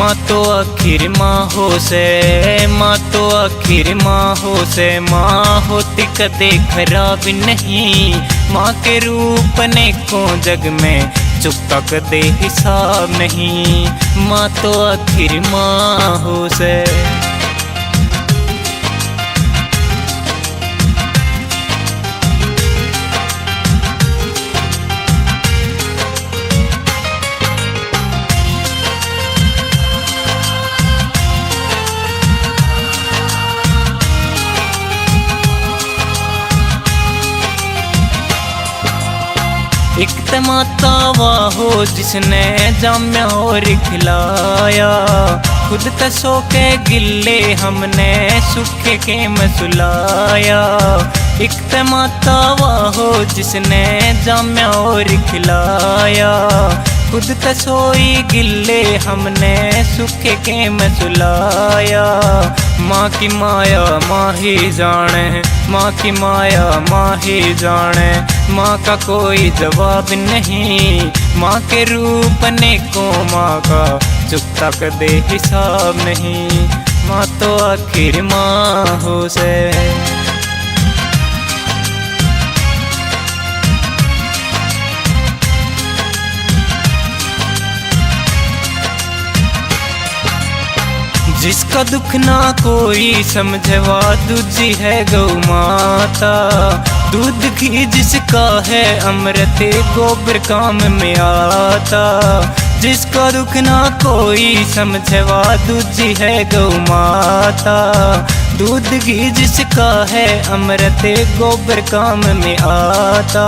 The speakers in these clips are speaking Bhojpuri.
माँ तो आखिर माँ हो से, माँ तो आखिर माँ हो से। माँ होती कदे खराब नहीं, माँ के रूप ने को जग में चुकता कदे हिसाब नहीं। माँ तो आखिर माँ हो से। एक तमाता वाह हो जिसने जाम्या और खिलाया, खुद तसो के गिल्ले हमने सूखे के मसुलाया। एक तमाता वाह हो जिसने जाम्या और खिलाया, खुद तसोई गिल्ले हमने सूखे के मसुलाया। माँ की माया माँ ही जाने, माँ की माया माँ ही जाने। माँ का कोई जवाब नहीं, माँ के रूप ने को माँ का चुकता कदे हिसाब नहीं। माँ तो आखिर माँ हो से। जिसका दुख ना कोई समझवा दूजी है गौ माता। दूध घी जिसका है अमृत गोबर काम में आता। जिसका दुख ना कोई समझवा दूजी है गौ माता। दूध घी जिसका है अमृत गोबर काम में आता।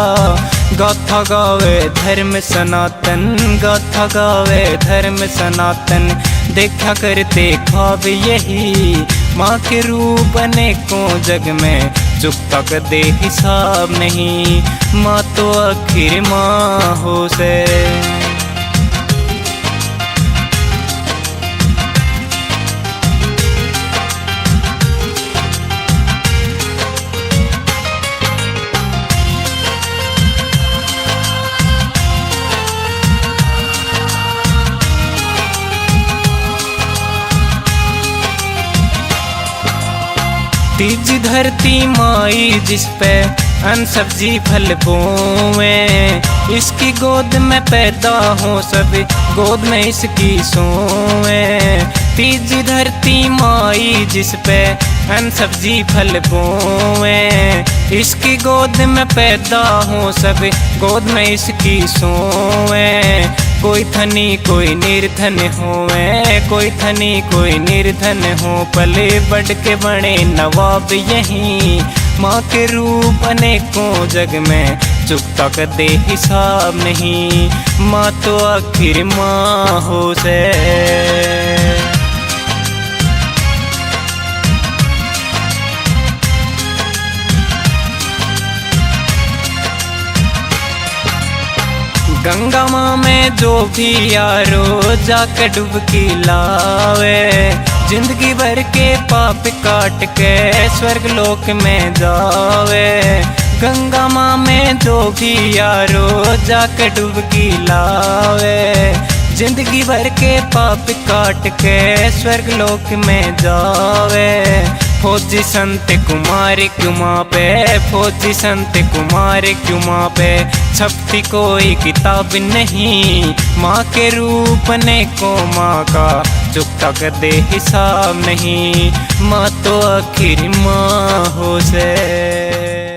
गाथा गावे धर्म सनातन, गाथा गावे धर्म सनातन। देखा करते ख्वाब यही, माँ के रूप अनेकों जग में चुकता कदे हिसाब नहीं। माँ तो आखिर माँ हो से। तीज धरती माई जिस पे अन्न सब्जी फल बोवे। इसकी गोद में पैदा हो सब, गोद में इसकी सोवे। तीज धरती माई जिस पे अन्न सब्जी फल बोवे। इसकी गोद में पैदा हो सब, गोद में इसकी सोवे। कोई धनी कोई निर्धन होवे, कोई धनी कोई निर्धन हो। पले बढ़ के बड़े नवाब यहीं, माँ के रूप अनेकों जग में चुकता कदे हिसाब नहीं। माँ तो आखिर माँ हो से। गंगा माँ में जो भी यारो जाकर डुबकी लावे। जिंदगी भर के पाप काट के स्वर्ग लोक में जावे। गंगा माँ में जो भी यारो जाकर डुबकी लावे। जिंदगी भर के पाप काट के स्वर्ग लोक में जावे। फौजी संत कुमार क्युमा पे, फौजी संत कुमार क्युमा पे। छपती कोई किताब नहीं, माँ के रूप ने को माँ का चुकता कदे हिसाब नहीं। माँ तो आखिर माँ हो से।